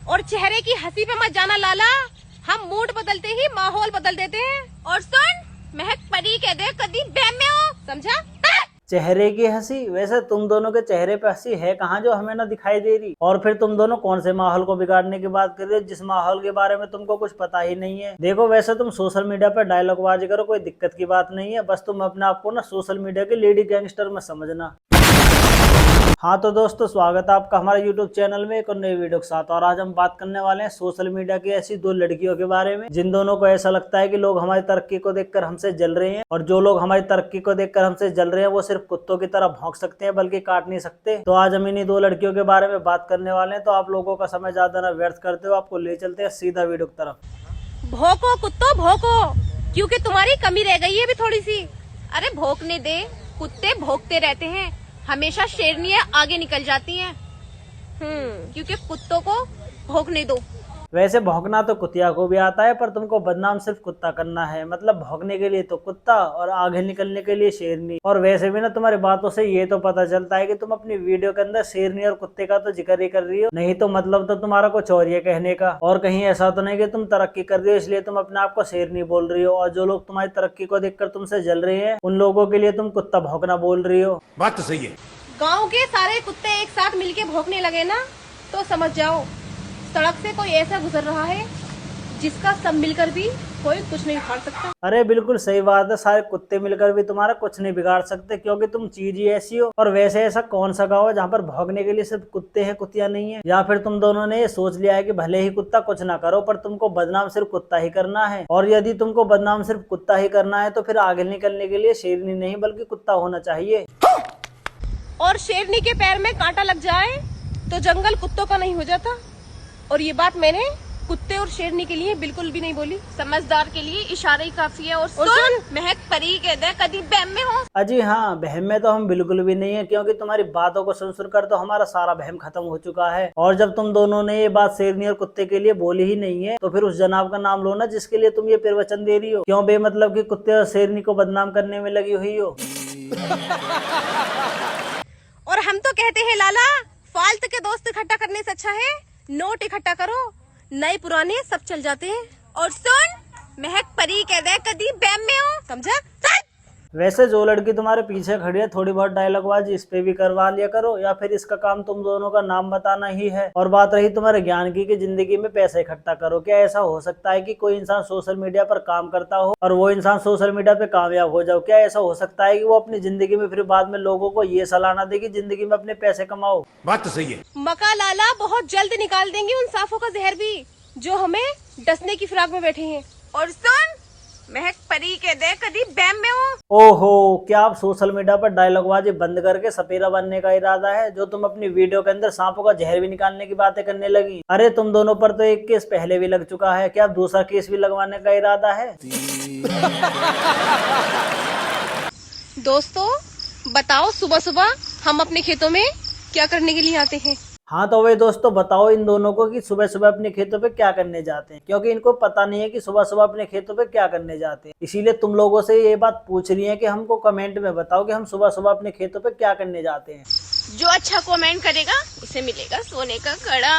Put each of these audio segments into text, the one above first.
और चेहरे की हंसी पे मत जाना लाला, हम मूड बदलते ही माहौल बदल देते हैं। और सुन, महक परी कह दे कदी बहम में हो, समझा? चेहरे की हंसी? वैसे तुम दोनों के चेहरे पे हंसी है कहाँ जो हमें ना दिखाई दे रही? और फिर तुम दोनों कौन से माहौल को बिगाड़ने की बात कर रहे हो जिस माहौल के बारे में तुमको कुछ पता ही नहीं है? देखो वैसे तुम सोशल मीडिया पे डायलॉग बाजी करो, कोई दिक्कत की बात नहीं है, बस तुम अपने आप को ना सोशल मीडिया के लेडी गैंगस्टर में समझना। हाँ तो दोस्तों, स्वागत है आपका हमारे YouTube चैनल में एक और नई वीडियो के साथ। और आज हम बात करने वाले हैं सोशल मीडिया की ऐसी दो लड़कियों के बारे में जिन दोनों को ऐसा लगता है कि लोग हमारी तरक्की को देखकर हमसे जल रहे हैं, और जो लोग हमारी तरक्की को देखकर हमसे जल रहे हैं वो सिर्फ कुत्तों की तरह भौंक सकते हैं बल्कि काट नहीं सकते। तो आज हम इन्हीं दो लड़कियों के बारे में बात करने वाले हैं। तो आप लोगों का समय ज्यादा न व्यर्थ करते हो, आपको ले चलते हैं सीधा वीडियो की तरफ। भौंको कुत्तों भौंको, क्योंकि तुम्हारी कमी रह गई है अभी थोड़ी सी। अरे भौंकने दे, कुत्ते भौंकते रहते हैं, हमेशा शेरनियां आगे निकल जाती हैं। क्योंकि कुत्तों को भौंकने दो। वैसे भौंकना तो कुतिया को भी आता है, पर तुमको बदनाम सिर्फ कुत्ता करना है। मतलब भौंकने के लिए तो कुत्ता और आगे निकलने के लिए शेरनी। और वैसे भी ना तुम्हारी बातों से ये तो पता चलता है कि तुम अपनी वीडियो के अंदर शेरनी और कुत्ते का तो जिक्र ही कर रही हो, नहीं तो मतलब तो तुम्हारा कुछ और ये कहने का। और कहीं ऐसा तो नहीं कि तुम तरक्की कर रही हो इसलिए तुम अपने आप को शेरनी बोल रही हो, और जो लोग तुम्हारी तरक्की को देखकर तुमसे जल रहे हैं उन लोगों के लिए तुम कुत्ता भौंकना बोल रही हो। बात तो सही है। गांव के सारे कुत्ते एक साथ मिलके भौंकने लगे ना तो समझ जाओ सड़क से कोई ऐसा गुजर रहा है जिसका सब मिलकर भी कोई कुछ नहीं बिगाड़ सकता। अरे बिल्कुल सही बात है, सारे कुत्ते मिलकर भी तुम्हारा कुछ नहीं बिगाड़ सकते क्योंकि तुम चीज ही ऐसी हो। और वैसे ऐसा कौन सा गाँव है जहाँ पर भौंकने के लिए सिर्फ कुत्ते हैं, कुतिया नहीं है? या फिर तुम दोनों ने ये सोच लिया है कि भले ही कुत्ता कुछ ना करो पर तुमको बदनाम सिर्फ कुत्ता ही करना है? और यदि तुमको बदनाम सिर्फ कुत्ता ही करना है तो फिर आगे निकलने के लिए शेरनी नहीं बल्कि कुत्ता होना चाहिए। और शेरनी के पैर में कांटा लग जाए तो जंगल कुत्तों का नहीं हो जाता। और ये बात मैंने कुत्ते और शेरनी के लिए बिल्कुल भी नहीं बोली, समझदार के लिए इशारा ही काफी है। और सुन, महक परी कह दे कदी बहम में हो। अजी हाँ, बहम में तो हम बिल्कुल भी नहीं है, क्योंकि तुम्हारी बातों को सुन कर तो हमारा सारा बहम खत्म हो चुका है। और जब तुम दोनों ने ये बात शेरनी और कुत्ते के लिए बोली ही नहीं है तो फिर उस जनाब का नाम लो ना जिसके लिए तुम ये प्रवचन दे रही हो। क्यों बेमतलब की कुत्ते और शेरनी को बदनाम करने में लगी हुई हो? और हम तो कहते हैं लाला, फालतू के दोस्त इकट्ठा करने से अच्छा है नोट इकट्ठा करो, नए पुराने सब चल जाते हैं। और सुन, महक परी कह दे कदी बहम में हो, समझा? वैसे जो लड़की तुम्हारे पीछे खड़ी है थोड़ी बहुत डायलॉगबाजी इस पे भी करवा लिया करो, या फिर इसका काम तुम दोनों का नाम बताना ही है। और बात रही तुम्हारे ज्ञान की कि जिंदगी में पैसे इकट्ठा करो, क्या ऐसा हो सकता है कि कोई इंसान सोशल मीडिया पर काम करता हो और वो इंसान सोशल मीडिया पे कामयाब हो जाओ? क्या ऐसा हो सकता है कि वो अपनी जिंदगी में फिर बाद में लोगों को ये सलाह ना दे कि जिंदगी में अपने पैसे कमाओ? बात तो सही है। मका लाला बहुत जल्द निकाल देंगे उन साफों का जहर भी जो हमें डसने की फिराक में बैठे हैं। और सुन, महक परी कह दे कदी बहम में हो। ओहो, क्या आप सोशल मीडिया पर डायलॉगबाजी बंद करके सपेरा बनने का इरादा है जो तुम अपनी वीडियो के अंदर सांपों का जहर भी निकालने की बातें करने लगी? अरे तुम दोनों पर तो एक केस पहले भी लग चुका है, क्या अब दूसरा केस भी लगवाने का इरादा है? दोस्तों बताओ, सुबह सुबह हम अपने खेतों में क्या करने के लिए आते हैं? हाँ तो वही दोस्तों, बताओ इन दोनों को कि सुबह सुबह अपने खेतों पे क्या करने जाते हैं, क्योंकि इनको पता नहीं है कि सुबह सुबह अपने खेतों पे क्या करने जाते हैं। इसीलिए तुम लोगों से ये बात पूछ रही है कि हमको कमेंट में बताओ कि हम सुबह सुबह अपने खेतों पे क्या करने जाते हैं। जो अच्छा कमेंट करेगा उसे मिलेगा सोने का कड़ा।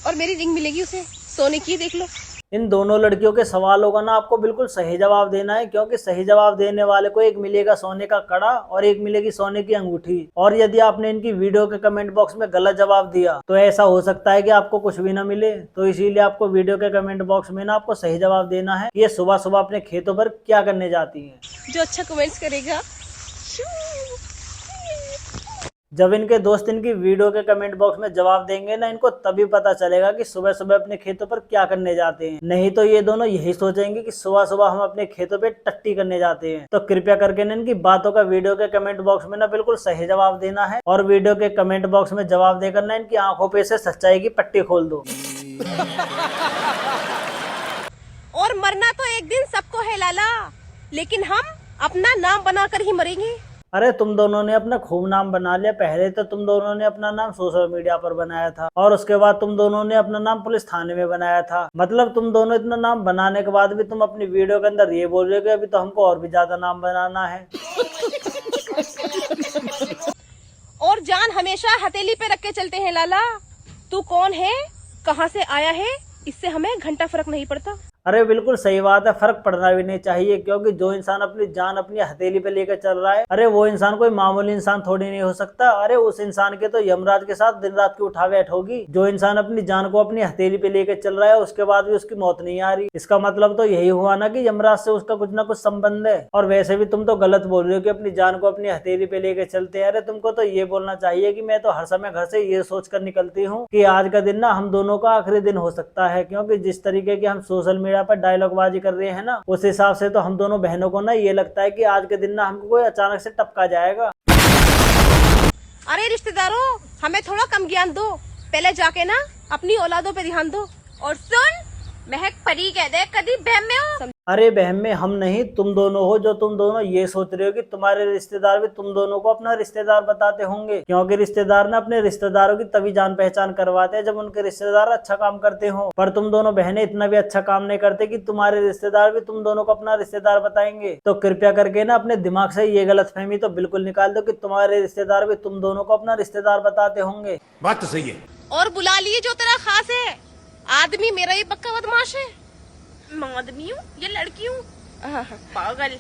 और मेरी रिंग मिलेगी उसे सोने की, देख लो। इन दोनों लड़कियों के सवालों का ना आपको बिल्कुल सही जवाब देना है, क्योंकि सही जवाब देने वाले को एक मिलेगा सोने का कड़ा और एक मिलेगी सोने की अंगूठी। और यदि आपने इनकी वीडियो के कमेंट बॉक्स में गलत जवाब दिया तो ऐसा हो सकता है कि आपको कुछ भी ना मिले। तो इसीलिए आपको वीडियो के कमेंट बॉक्स में ना आपको सही जवाब देना है कि ये सुबह सुबह अपने खेतों पर क्या करने जाती है। जो अच्छा कमेंट्स करेगा। जब इनके दोस्त इनकी वीडियो के कमेंट बॉक्स में जवाब देंगे ना, इनको तभी पता चलेगा कि सुबह सुबह अपने खेतों पर क्या करने जाते हैं। नहीं तो ये दोनों यही सोचेंगे कि सुबह सुबह हम अपने खेतों पे टट्टी करने जाते हैं। तो कृपया करके ना इनकी बातों का वीडियो के कमेंट बॉक्स में ना बिल्कुल सही जवाब देना है, और वीडियो के कमेंट बॉक्स में जवाब देकर ना इनकी आंखों पे से सच्चाई की पट्टी खोल दो। और मरना तो एक दिन सबको है लाला, लेकिन हम अपना नाम बनाकर ही मरेंगे। अरे तुम दोनों ने अपना खूब नाम बना लिया। पहले तो तुम दोनों ने अपना नाम सोशल मीडिया पर बनाया था और उसके बाद तुम दोनों ने अपना नाम पुलिस थाने में बनाया था। मतलब तुम दोनों इतना नाम बनाने के बाद भी तुम अपनी वीडियो के अंदर ये बोल रहे हो कि अभी तो हमको और भी ज्यादा नाम बनाना है। और जान हमेशा हथेली पे रख के चलते हैं लाला। तू कौन है कहाँ से आया है इससे हमें घंटा फर्क नहीं पड़ता। अरे बिल्कुल सही बात है, फर्क पड़ना भी नहीं चाहिए, क्योंकि जो इंसान अपनी जान अपनी हथेली पे लेकर चल रहा है, अरे वो इंसान कोई मामूली इंसान थोड़ी नहीं हो सकता। अरे उस इंसान के तो यमराज के साथ दिन रात की उठा बैठ होगी। जो इंसान अपनी जान को अपनी हथेली पे लेकर चल रहा है उसके बाद भी उसकी मौत नहीं आ रही, इसका मतलब तो यही हुआ ना कि यमराज से उसका कुछ ना कुछ संबंध है। और वैसे भी तुम तो गलत बोल रहे हो कि अपनी जान को अपनी हथेली पे लेकर चलते हैं। अरे तुमको तो ये बोलना चाहिए कि मैं तो हर समय घर से ये सोच कर निकलती हूँ कि आज का दिन ना हम दोनों का आखिरी दिन हो सकता है, क्योंकि जिस तरीके की हम सोशल मीडिया पर डायलॉग कर रहे हैं ना, उस हिसाब से तो हम दोनों बहनों को ना ये लगता है कि आज के दिन ना हमको कोई अचानक से टपका जाएगा। अरे रिश्तेदारों, हमें थोड़ा कम ज्ञान दो, पहले जाके ना अपनी औलादों पे ध्यान दो। और सुन, महक परी कह दे कभी बहम में हो। अरे बहन में हम नहीं, तुम दोनों हो, जो तुम दोनों ये सोच रहे हो कि तुम्हारे रिश्तेदार भी तुम दोनों को अपना रिश्तेदार बताते होंगे, क्योंकि रिश्तेदार ना अपने रिश्तेदारों की तभी जान पहचान करवाते हैं जब उनके रिश्तेदार अच्छा काम करते हो। पर तुम दोनों बहनें इतना भी अच्छा काम नहीं करते कि तुम्हारे रिश्तेदार भी तुम दोनों को अपना रिश्तेदार बताएंगे। तो कृपया करके ना अपने दिमाग से ये गलतफहमी तो बिल्कुल निकाल दो कि तुम्हारे रिश्तेदार भी तुम दोनों को अपना रिश्तेदार बताते होंगे। बात तो सही है। और बुला लिए जो तेरा खास है, आदमी मेरा ही पक्का बदमाश है। मैं आदमी हूँ या लड़की हूँ, पागल।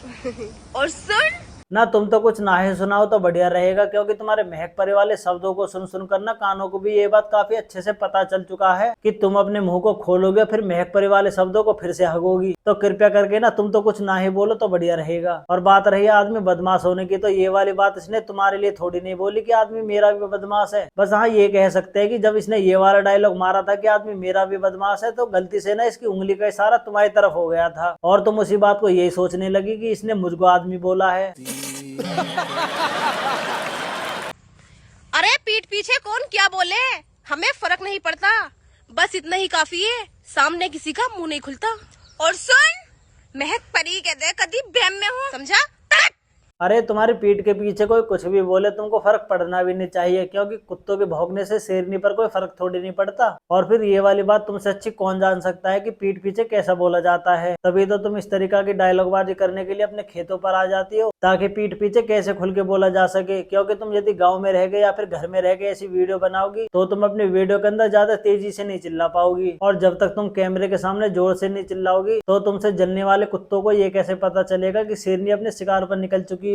और सुन ना, तुम तो कुछ ना ही सुनाओ तो बढ़िया रहेगा, क्योंकि तुम्हारे महक परे वाले शब्दों को सुन सुनकर ना कानों को भी ये बात काफी अच्छे से पता चल चुका है कि तुम अपने मुंह को खोलोगे फिर महक परे वाले शब्दों को फिर से हगोगी। तो कृपया करके ना तुम तो कुछ ना ही बोलो तो बढ़िया रहेगा। और बात रही आदमी बदमाश होने की, तो ये वाली बात इसने तुम्हारे लिए थोड़ी नहीं बोली कि आदमी मेरा भी बदमाश है। बस हाँ ये कह सकते हैं कि जब इसने ये वाला डायलॉग मारा था कि आदमी मेरा भी बदमाश है, तो गलती से ना इसकी उंगली का इशारा तुम्हारी तरफ हो गया था और तुम उसी बात को यही सोचने लगी कि इसने मुझको आदमी बोला है। अरे पीठ पीछे कौन क्या बोले, हमें फर्क नहीं पड़ता, बस इतना ही काफी है, सामने किसी का मुंह नहीं खुलता। और सुन, महक परी कह दे कभी बहम में हो, समझा? अरे तुम्हारी पीठ के पीछे कोई कुछ भी बोले तुमको फर्क पड़ना भी नहीं चाहिए, क्योंकि कुत्तों के भौंकने से शेरनी पर कोई फर्क थोड़ी नहीं पड़ता। और फिर ये वाली बात तुमसे अच्छी कौन जान सकता है कि पीठ पीछे कैसा बोला जाता है। तभी तो तुम इस तरीका की डायलॉगबाजी करने के लिए अपने खेतों पर आ जाती हो, ताकि पीठ पीछे कैसे खुल के बोला जा सके। क्योंकि तुम यदि गाँव में रह गए या फिर घर में रह गए ऐसी वीडियो बनाओगी तो तुम अपने वीडियो के अंदर ज्यादा तेजी से नहीं चिल्ला पाओगी, और जब तक तुम कैमरे के सामने जोर से नहीं चिल्लाओगी तो तुमसे जलने वाले कुत्तों को ये कैसे पता चलेगा कि शेरनी अपने शिकार पर निकल चुकी है।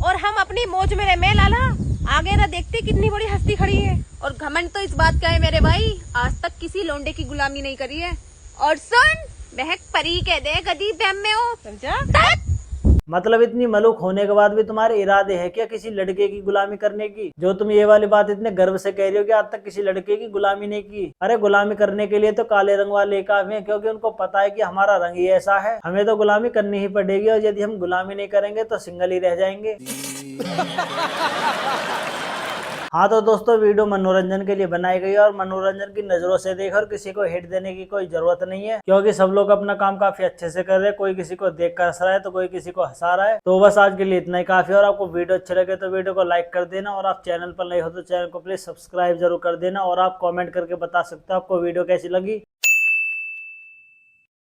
और हम अपनी मौज में रहे लाला, आगे ना देखते कितनी बड़ी हस्ती खड़ी है। और घमंड तो इस बात का है मेरे भाई, आज तक किसी लोंडे की गुलामी नहीं करी है। और सुन, महक परी कह दे कभी बहम में हो, समझा? मतलब इतनी मलूक होने के बाद भी तुम्हारे इरादे है क्या किसी लड़के की गुलामी करने की? जो तुम ये वाली बात इतने गर्व से कह रही हो कि आज तक किसी लड़के की गुलामी नहीं की। अरे गुलामी करने के लिए तो काले रंग वाले काफी हैं, क्योंकि उनको पता है कि हमारा रंग ही ऐसा है, हमें तो गुलामी करनी ही पड़ेगी, और यदि हम गुलामी नहीं करेंगे तो सिंगल ही रह जाएंगे। हाँ तो दोस्तों, वीडियो मनोरंजन के लिए बनाई गई है और मनोरंजन की नजरों से देख और किसी को हिट देने की कोई जरूरत नहीं है, क्योंकि सब लोग अपना काम काफी अच्छे से कर रहे हैं। कोई किसी को देख कर हंस रहा है तो कोई किसी को हंसा रहा है। तो बस आज के लिए इतना ही काफी है। और आपको वीडियो अच्छे लगे तो वीडियो को लाइक कर देना, और आप चैनल पर नए हो तो चैनल को प्लीज सब्सक्राइब जरूर कर देना, और आप कॉमेंट करके बता सकते हो आपको वीडियो कैसी लगी।